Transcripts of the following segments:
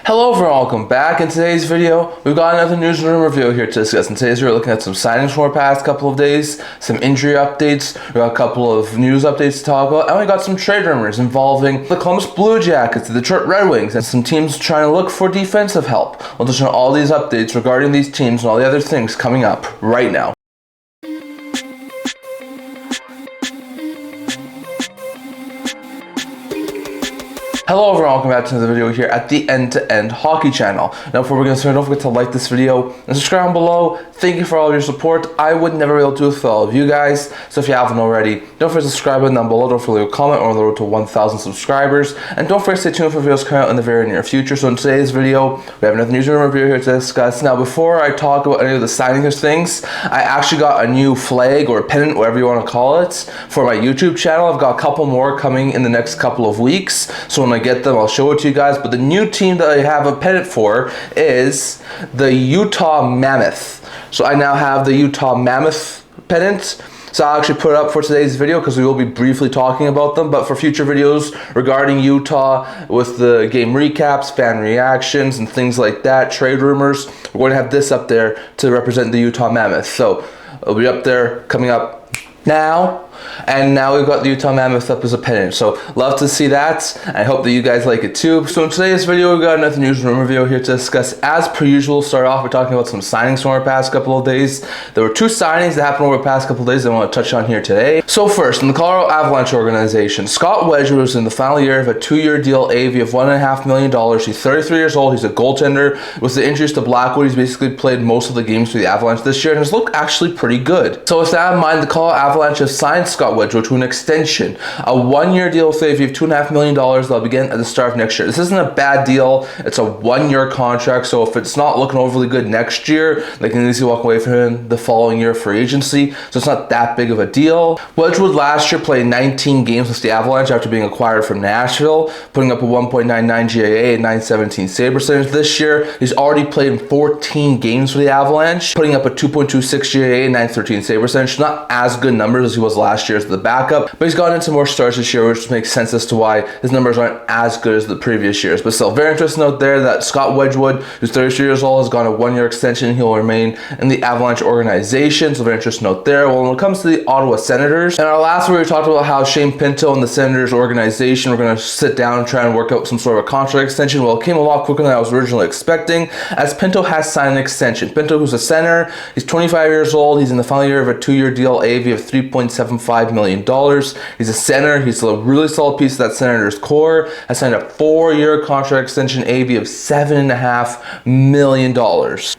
Hello everyone, welcome back. In today's video, we've got another news and rumor video here to discuss. In today's video, we're looking at some signings from our past couple of days, some injury updates, we got a couple of news updates to talk about, and we got some trade rumors involving the Columbus Blue Jackets, the Detroit Red Wings, and some teams trying to look for defensive help. We'll touch on all these updates regarding these teams and all the other things coming up right now. Hello everyone, welcome back to another video here at the End-to-End Hockey channel. Now before we get started, don't forget to like this video and subscribe down below. Thank you for all of your support. I would never be able to do it for all of you guys, so if you haven't already, don't forget to subscribe button down below, don't forget to leave a comment. We're on the road to 1,000 subscribers, and don't forget to stay tuned for videos coming out in the very near future. So in today's video, we have another news and review here to discuss. Now before I talk about any of the signing of things, I actually got a new flag or pennant, whatever you want to call it, for my YouTube channel. I've got a couple more coming in the next couple of weeks, so when I get them, I'll show it to you guys. But the new team that I have a pennant for is the Utah Mammoth. So I now have the Utah Mammoth pennant. So I'll actually put it up for today's video because we will be briefly talking about them. But for future videos regarding Utah with the game recaps, fan reactions, and things like that, trade rumors, we're going to have this up there to represent the Utah Mammoth. So it'll be up there coming up now. And now we've got the Utah Mammoth up as a pennant. So love to see that. I hope that you guys like it too. So in today's video, we've got another news and rumor video here to discuss. As per usual, start off by talking about some signings from our past couple of days. There were two signings that happened over the past couple of days that I want to touch on here today. So first, in the Colorado Avalanche organization, Scott Wedgewood was in the final year of a 2-year deal, AAV of $1.5 million. He's 33 years old. He's a goaltender. With the injuries to Blackwood, he's basically played most of the games for the Avalanche this year and has looked actually pretty good. So with that in mind, the Colorado Avalanche have signed Scott Wedgewood to an extension, a 1-year deal with AAV of $2.5 million that'll begin at the start of next year. This isn't a bad deal. It's a 1-year contract, so if it's not looking overly good next year, they can easily walk away from him the following year for agency, so it's not that big of a deal. Wedgewood last year played 19 games with the Avalanche after being acquired from Nashville, putting up a 1.99 GAA and 917 save percentage. This year, he's already played in 14 games for the Avalanche, putting up a 2.26 GAA and 913 save percentage. Not as good numbers as he was last year as the backup, but he's gotten into more starts this year, which makes sense as to why his numbers aren't as good as the previous years. But still, very interesting note there that Scott Wedgewood, who's 33 years old, has gone a 1-year extension. He'll remain in the Avalanche organization, so very interesting note there. Well, when it comes to the Ottawa Senators, in our last video, we talked about how Shane Pinto and the Senators organization were going to sit down and try and work out some sort of a contract extension. Well, it came a lot quicker than I was originally expecting, as Pinto has signed an extension. Pinto, who's a center, he's 25 years old. He's in the final year of a 2-year deal, AAV of $3.75 million. He's a center. He's a really solid piece of that Senators core. Has signed a 4-year contract extension, AAV of $7.5 million.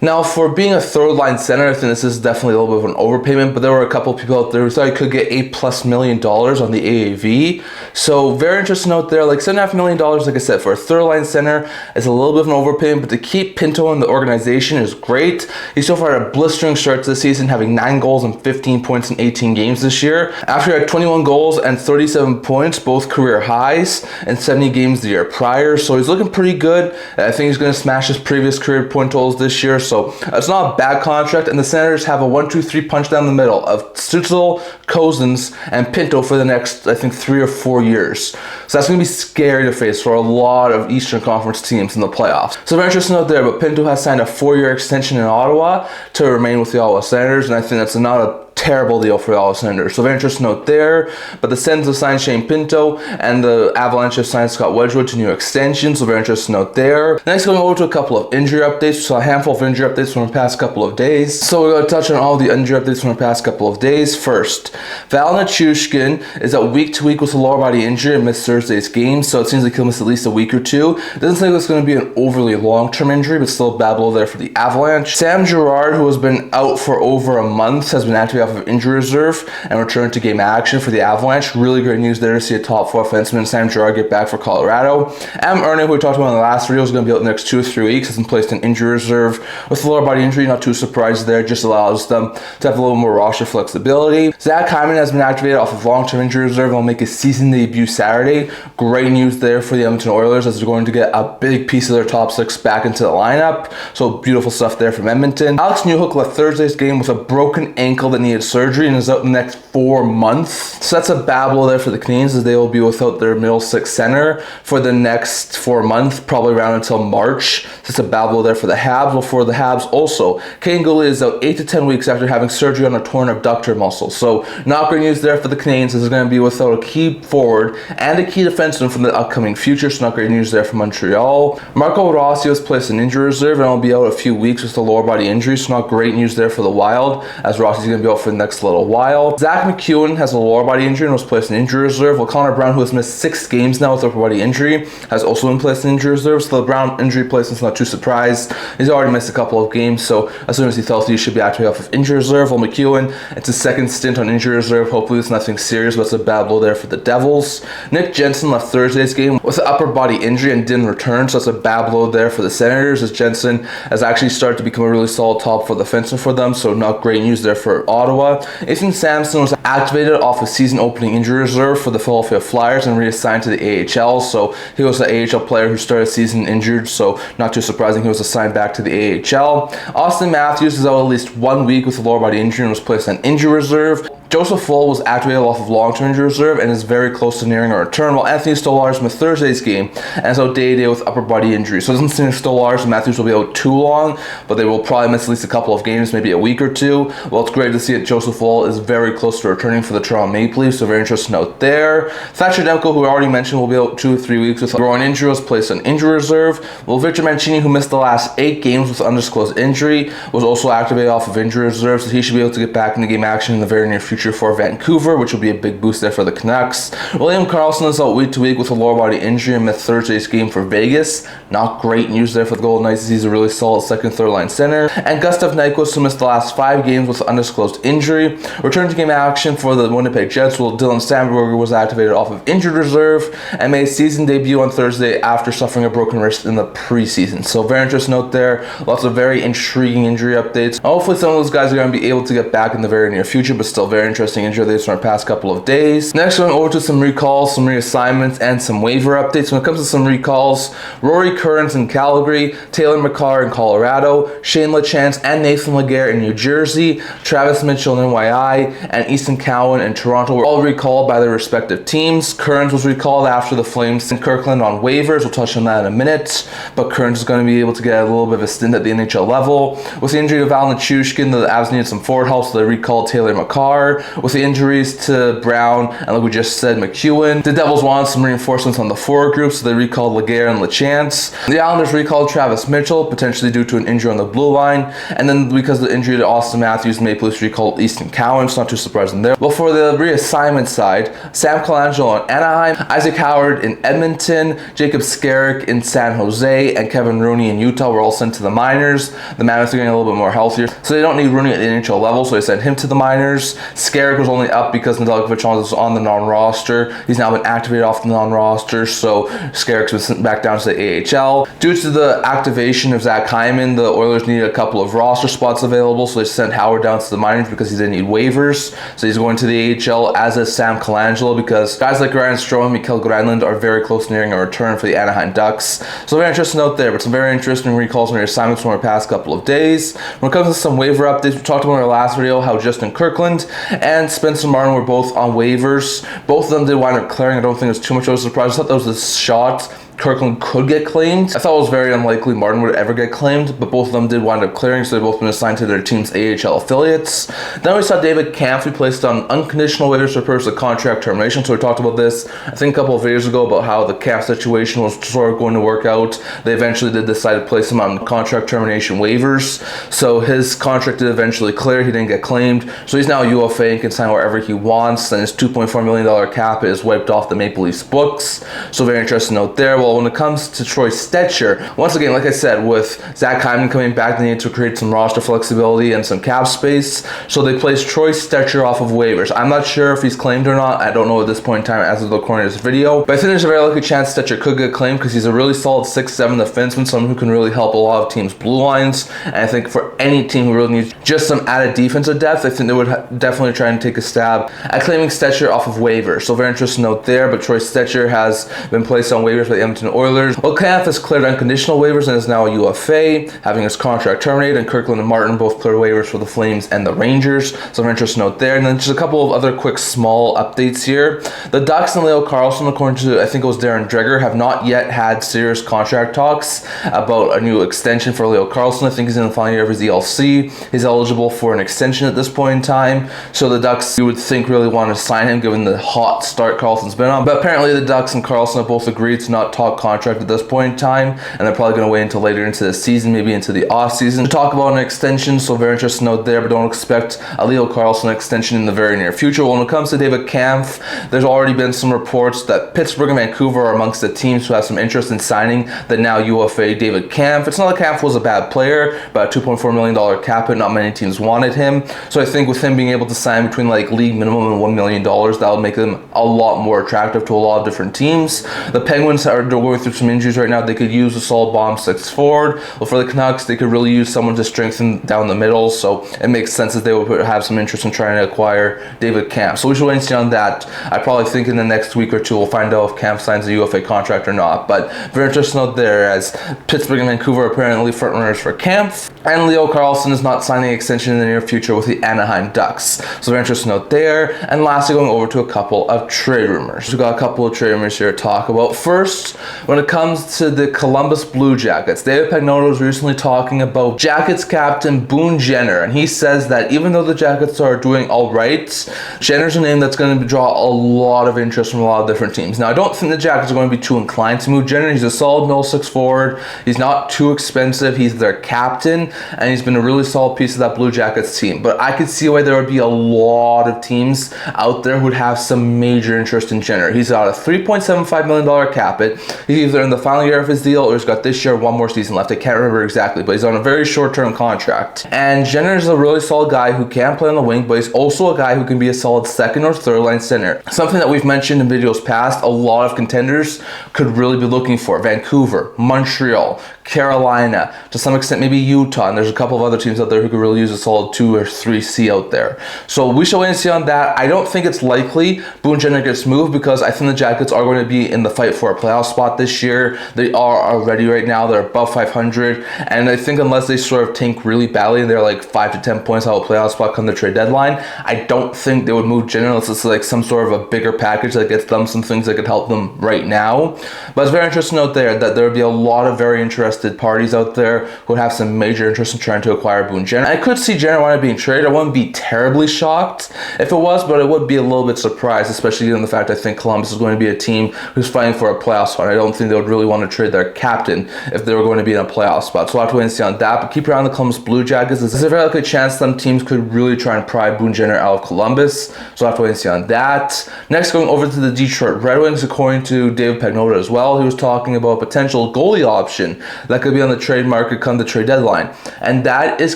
Now, for being a third-line center, I think this is definitely a little bit of an overpayment, but there were a couple of people out there who thought he could get $8+ million on the AAV. So very interesting note there. Like $7.5 million, like I said, for a third-line center is a little bit of an overpayment, but to keep Pinto in the organization is great. He's so far had a blistering start to the season, having 9 goals and 15 points in 18 games this year. After he had 21 goals and 37 points, both career highs, in 70 games the year prior. So he's looking pretty good. I think he's going to smash his previous career point totals this year. So it's not a bad contract. And the Senators have a 1-2-3 punch down the middle of Stützle, Cozens, and Pinto for the next, I think, 3 or 4 years. So that's going to be scary to face for a lot of Eastern Conference teams in the playoffs. So very interesting note there, but Pinto has signed a 4-year extension in Ottawa to remain with the Ottawa Senators, and I think that's not a terrible deal for the Ottawa Senators. So very interesting note there. But the Sens have signed Shane Pinto, and the Avalanche have signed Scott Wedgewood to new extensions. So very interesting note there. Next, going over to a couple of injury updates. So a handful of injury updates from the past couple of days. So we're going to touch on all the injury updates from the past couple of days. First, Val Nichushkin is out week to week with a lower body injury and missed Thursday's game. So it seems like he'll miss at least a week or two. It doesn't seem like it's going to be an overly long-term injury, but still a bad blow there for the Avalanche. Sam Girard, who has been out for over a month, has been activated off of injury reserve and returned to game action for the Avalanche. Really great news there to see a top 4 defenseman, Sam Girard, get back for Colorado. Adam Erne, who we talked about in the last video, is going to be out the next 2 or 3 weeks, has been placed in injury reserve with a lower body injury. Not too surprised there, just allows them to have a little more roster flexibility. Zach Hyman has been activated off of long-term injury reserve and will make his season debut Saturday. Great news there for the Edmonton Oilers, as they're going to get a big piece of their top 6 back into the lineup. So beautiful stuff there from Edmonton. Alex Newhook left Thursday's game with a broken ankle that needed had surgery and is out the next 4 months. So that's a bad blow there for the Canadiens, as they will be without their middle six center for the next 4 months, probably around until March. So that's a bad blow there for the Habs. Well, for the Habs also, Canadian goalie is out 8 to 10 weeks after having surgery on a torn abductor muscle. So not great news there for the Canadiens, as they're going to be without a key forward and a key defenseman from the upcoming future. So not great news there for Montreal. Marco Rossi was placed in injury reserve and will be out a few weeks with a lower body injury. So not great news there for the Wild, as Rossi's going to be out for the next little while. Zach McEwen has a lower body injury and was placed in injury reserve, while Connor Brown, who has missed 6 games now with upper body injury, has also been placed in injury reserve. So the Brown injury placement's not too surprised. He's already missed a couple of games, so as soon as he's healthy, he should be activated off of injury reserve. While McEwen, it's his second stint on injury reserve. Hopefully it's nothing serious, but it's a bad blow there for the Devils. Nick Jensen left Thursday's game with an upper body injury and didn't return, so that's a bad blow there for the Senators, as Jensen has actually started to become a really solid top for the defenseman for them, so not great news there for Ottawa. Ethan Samson was activated off a season opening injury reserve for the Philadelphia Flyers and reassigned to the AHL, so he was an AHL player who started the season injured, so not too surprising he was assigned back to the AHL. Austin Matthews is out at least 1 week with a lower body injury and was placed on injury reserve. Joseph Woll was activated off of long-term injury reserve and is very close to nearing a return, while Anthony Stolarz missed Thursday's game and is out day-to-day with upper body injury. So it doesn't seem like Stolarz and Matthews will be out too long, but they will probably miss at least a couple of games, maybe a week or two. Well, it's great to see that Joseph Woll is very close to returning for the Toronto Maple Leafs, so very interesting note there. Thatcher Demko, who I already mentioned, will be out 2 or 3 weeks with a groin injury, was placed on injury reserve. Well, Victor Mancini, who missed the last 8 games with undisclosed injury, was also activated off of injury reserve, so he should be able to get back into game action in the very near future for Vancouver, which will be a big boost there for the Canucks. William Carlsson is out week to week with a lower body injury and missed Thursday's game for Vegas. Not great news there for the Golden Knights, as he's a really solid second, third line center. And Gustav Nyquist, who missed the last 5 games with undisclosed injury, returned to game action for the Winnipeg Jets, while Dylan Sandberger was activated off of injured reserve and made a season debut on Thursday after suffering a broken wrist in the preseason. So very interesting note there. Lots of very intriguing injury updates. Hopefully some of those guys are going to be able to get back in the very near future, but still very interesting injury updates from our past couple of days. Next, going over to some recalls, some reassignments, and some waiver updates. When it comes to some recalls, Rory Kearns in Calgary, Taylor McCarr in Colorado, Shane Lachance and Nathan Laguerre in New Jersey, Travis Mitchell in NYI, and Easton Cowan in Toronto were all recalled by their respective teams. Kearns was recalled after the Flames sent Kirkland on waivers. We'll touch on that in a minute, but Kearns is going to be able to get a little bit of a stint at the NHL level. With the injury of Val Nichushkin, the Avs needed some forward help, so they recalled Taylor McCarr. With the injuries to Brown and, like we just said, McEwen, the Devils wanted some reinforcements on the forward group, so they recalled Laguerre and Lachance. The Islanders recalled Travis Mitchell, potentially due to an injury on the blue line, and then because of the injury to Austin Matthews, Maple Leafs recalled Easton Cowan, so not too surprising there. Well, for the reassignment side, Sam Colangelo in Anaheim, Isaac Howard in Edmonton, Jacob Skarek in San Jose, and Kevin Rooney in Utah were all sent to the minors. The Mammoths are getting a little bit more healthier, so they don't need Rooney at the NHL level, so they sent him to the minors. Skarek was only up because Nedeljkovic was on the non-roster. He's now been activated off the non-roster, so Skarek's been sent back down to the AHL. Due to the activation of Zach Hyman, the Oilers needed a couple of roster spots available, so they sent Howard down to the minors because he didn't need waivers. So he's going to the AHL, as is Sam Colangelo, because guys like Ryan Strome and Mikael Granlund are very close to nearing a return for the Anaheim Ducks. So very interesting note there, but some very interesting recalls and reassignments from our past couple of days. When it comes to some waiver updates, we talked about in our last video how Justin Kirkland and Spencer Martin were both on waivers. Both of them did wind up clearing. I don't think it was too much of a surprise. I thought that was a shot Kirkland could get claimed. I thought it was very unlikely Martin would ever get claimed, but both of them did wind up clearing, so they've both been assigned to their team's AHL affiliates. Then we saw David Kampf be placed on unconditional waivers for purpose of contract termination. So we talked about this, I think, a couple of videos ago about how the Kampf situation was sort of going to work out. They eventually did decide to place him on contract termination waivers. So his contract did eventually clear. He didn't get claimed. So he's now a UFA and can sign wherever he wants, and his $2.4 million cap is wiped off the Maple Leafs books. So very interesting note there. Well, when it comes to Troy Stecher, once again, like I said, with Zach Hyman coming back, they need to create some roster flexibility and some cap space. So they placed Troy Stecher off of waivers. I'm not sure if he's claimed or not. I don't know at this point in time as of the recording of this video. But I think there's a very likely chance Stecher could get claimed because he's a really solid 6'7" defenseman, someone who can really help a lot of teams' blue lines. And I think for any team who really needs just some added defensive depth, I think they would definitely try and take a stab at claiming Stecher off of waivers. So very interesting note there. But Troy Stecher has been placed on waivers by the Edmonton Oilers. Well, Kampf has cleared unconditional waivers and is now a UFA, having his contract terminated, and Kirkland and Martin both cleared waivers for the Flames and the Rangers. So an interesting note there. And then just a couple of other quick small updates here. The Ducks and Leo Carlsson, according to, I think it was Darren Dreger, have not yet had serious contract talks about a new extension for Leo Carlsson. I think he's in the final year of his ELC. He's eligible for an extension at this point in time. So the Ducks, you would think, really want to sign him given the hot start Carlsson's been on. But apparently the Ducks and Carlsson have both agreed to not talk contract at this point in time, and they're probably going to wait until later into the season, maybe into the offseason, to talk about an extension. So very interesting note there, but don't expect a Leo Carlsson extension in the very near future. When it comes to David Kampf, there's already been some reports that Pittsburgh and Vancouver are amongst the teams who have some interest in signing the now UFA David Kampf. It's not like Kampf was a bad player, but a $2.4 million cap hit, not many teams wanted him. So I think with him being able to sign between like league minimum and $1 million, that would make him a lot more attractive to a lot of different teams. The Penguins are going through some injuries right now. They could use a solid bomb six forward. Well, for the Canucks, they could really use someone to strengthen down the middle. So it makes sense that they would have some interest in trying to acquire David Kampf. So we should wait and see on that. I probably think in the next week or two we'll find out if Kampf signs a UFA contract or not. But very interesting note there, as Pittsburgh and Vancouver are apparently front runners for Kampf, and Leo Carlsson is not signing an extension in the near future with the Anaheim Ducks. So very interesting note there. And lastly, going over to a couple of trade rumors. We've got a couple of trade rumors here to talk about. First, when it comes to the Columbus Blue Jackets, David Pagnotta was recently talking about Jackets captain Boone Jenner, and he says that even though the Jackets are doing all right, Jenner's a name that's going to draw a lot of interest from a lot of different teams. Now, I don't think the Jackets are going to be too inclined to move Jenner. He's a solid middle six forward. He's not too expensive. He's their captain, and he's been a really solid piece of that Blue Jackets team. But I could see why there would be a lot of teams out there who would have some major interest in Jenner. He's got a $3.75 million cap hit. He's either in the final year of his deal or he's got this year one more season left. I can't remember exactly, but he's on a very short-term contract. And Jenner is a really solid guy who can play on the wing, but he's also a guy who can be a solid second or third line center. Something that we've mentioned in videos past, a lot of contenders could really be looking for. Vancouver, Montreal, Carolina, to some extent maybe Utah, and there's a couple of other teams out there who could really use a solid 2 or 3C out there. So we shall wait and see on that. I don't think it's likely Boone Jenner gets moved because I think the Jackets are going to be in the fight for a playoff spot this year. They are already right now. They're above 500, and I think unless they sort of tank really badly and they're like 5 to 10 points out of a playoff spot come the trade deadline, I don't think they would move Jenner unless it's like some sort of a bigger package that gets them some things that could help them right now. But it's very interesting to note there that there would be a lot of very interested parties out there who would have some major interest in trying to acquire Boone Jenner. I could see Jenner wanting to be traded. I wouldn't be terribly shocked if it was, but I would be a little bit surprised, especially given the fact I think Columbus is going to be a team who's fighting for a playoff spot. I don't think they would really want to trade their captain if they were going to be in a playoff spot. So we'll have to wait and see on that. But keep your eye on the Columbus Blue Jackets. There's a very good chance some teams could really try and pry Boone Jenner out of Columbus. So we'll have to wait and see on that. Next, going over to the Detroit Red Wings, according to David Pagnotta as well, he was talking about a potential goalie option that could be on the trade market come the trade deadline, and that is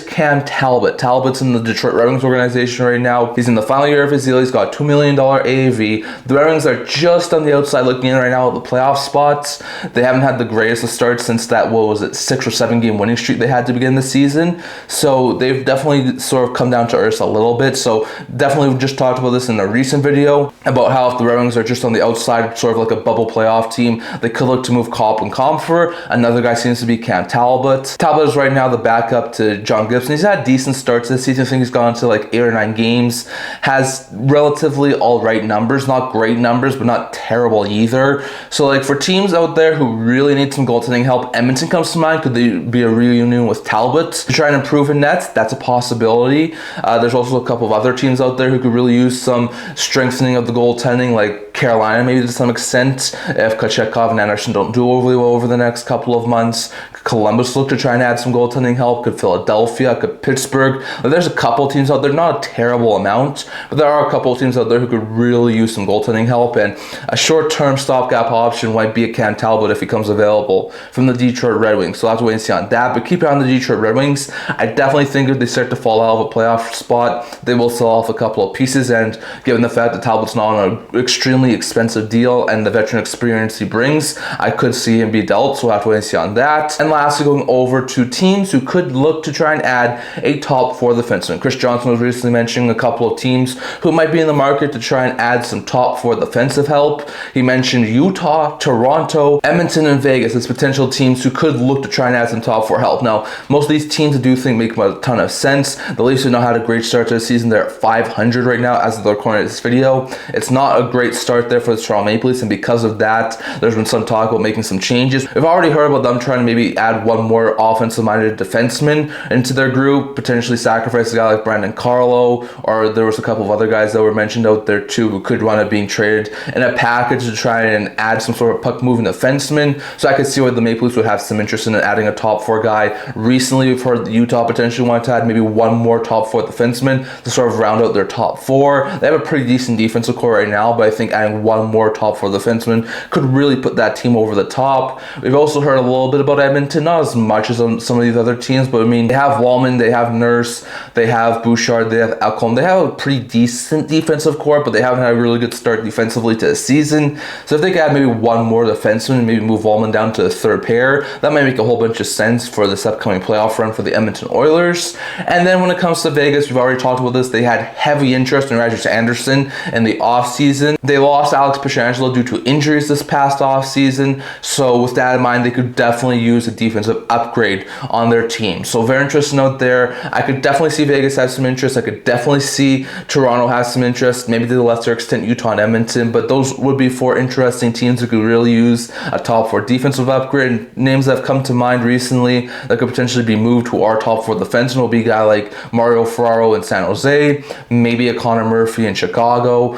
Cam Talbot. Talbot's in the Detroit Red Wings organization right now. He's in the final year of his deal. He's got $2 million AAV. The Red Wings are just on the outside looking in right now at the playoff spots. They haven't had the greatest of starts since that, what was it, 6 or 7 game winning streak they had to begin the season. So they've definitely sort of come down to earth a little bit. So definitely we just talked about this in a recent video about how if the Red Wings are just on the outside, sort of like a bubble playoff team, they could look to move Kampf and Kampf. Another guy seems to be Cam Talbot. Talbot is right now the backup to John Gibson. He's had decent starts this season. I think he's gone to like 8 or 9 games. Has relatively all right numbers. Not great numbers, but not terrible either. So like for teams out there who really need some goaltending help, Edmonton comes to mind. Could they be a reunion with Talbot to try and improve in nets? That's a possibility. There's also a couple of other teams out there who could really use some strengthening of the goaltending, like Carolina maybe to some extent. If Kochetkov and Anderson don't do overly well over the next couple of months, Columbus look to try and add some goaltending help. Could Philadelphia, could Pittsburgh. There's a couple teams out there, not a terrible amount, but there are a couple of teams out there who could really use some goaltending help, and a short-term stopgap option might be a Cam Talbot if he comes available from the Detroit Red Wings. So I'll have to wait and see on that, but keep it on the Detroit Red Wings. I definitely think if they start to fall out of a playoff spot, they will sell off a couple of pieces, and given the fact that Talbot's not on an extremely extremely expensive deal and the veteran experience he brings, I could see him be dealt, so we'll have to wait and see on that. And lastly, going over to teams who could look to try and add a top 4 defenseman. Chris Johnston was recently mentioning a couple of teams who might be in the market to try and add some top 4 defensive help. He mentioned Utah, Toronto, Edmonton, and Vegas as potential teams who could look to try and add some top 4 help. Now, most of these teams I do think make a ton of sense. The Leafs have not had a great start to the season. They're at 500 right now as of the recording of this video. It's not a great start there for the Toronto Maple Leafs, and because of that, there's been some talk about making some changes. We've already heard about them trying to maybe add one more offensive-minded defenseman into their group, potentially sacrifice a guy like Brandon Carlo, or there was a couple of other guys that were mentioned out there too who could wind up being traded in a package to try and add some sort of puck-moving defenseman. So I could see why the Maple Leafs would have some interest in adding a top 4 guy. Recently, we've heard that Utah potentially wanted to add maybe one more top 4 defenseman to sort of round out their top 4. They have a pretty decent defensive core right now, but I think adding one more top 4 defenseman could really put that team over the top. We've also heard a little bit about Edmonton, not as much as some of these other teams, but I mean, they have Wallman, they have Nurse, they have Bouchard, they have Ekholm. They have a pretty decent defensive core, but they haven't had a really good start defensively to the season. So if they could add maybe one more defenseman and maybe move Wallman down to the third pair, that might make a whole bunch of sense for this upcoming playoff run for the Edmonton Oilers. And then when it comes to Vegas, we've already talked about this. They had heavy interest in Rasmus Andersson in the offseason. They lost Alex Pietrangelo due to injuries this past offseason. So with that in mind, they could definitely use a defensive upgrade on their team. So very interesting out there. I could definitely see Vegas have some interest. I could definitely see Toronto has some interest. Maybe to the lesser extent Utah and Edmonton, but those would be 4 interesting teams who could really use a top 4 defensive upgrade. Names that have come to mind recently that could potentially be moved to our top 4 defensemen will be a guy like Mario Ferraro in San Jose, maybe a Connor Murphy in Chicago,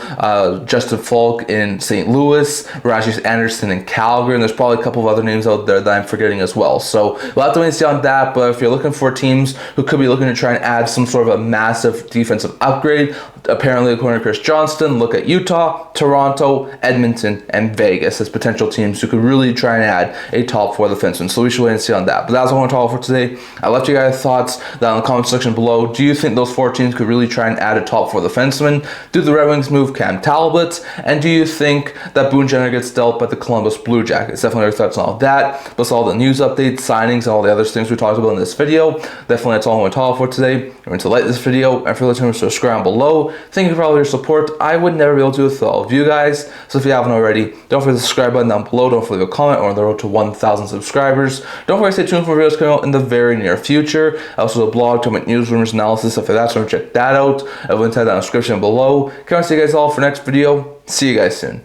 Justin Falk in St. Louis, Rasmus Andersson in Calgary, and there's probably a couple of other names out there that I'm forgetting as well. So we'll have to wait and see on that, but if you're looking for teams who could be looking to try and add some sort of a massive defensive upgrade, apparently according to Chris Johnston, look at Utah, Toronto, Edmonton, and Vegas as potential teams who could really try and add a top 4 defenseman. So we should wait and see on that. But that's what I want to talk about for today. I left you guys thoughts down in the comment section below. Do you think those 4 teams could really try and add a top 4 defenseman? Do the Red Wings move Cam Talbot? And do you think that Boone Jenner gets dealt by the Columbus Blue Jackets? Definitely your thoughts on all of that. Plus all the news updates, signings, and all the other things we talked about in this video. Definitely that's all I want to talk for today. Remember to like this video and for listening to subscribe below. Thank you for all your support. I would never be able to do it without all of you guys. So if you haven't already, don't forget the subscribe button down below. Don't forget to leave a comment. We're on the road to 1,000 subscribers. Don't forget to stay tuned for videos coming out in the very near future. I also have a blog to make news, rumors, analysis, stuff like that. So check that out. I'll link that in the description below. Can't wait to see you guys all for next video. See you guys soon.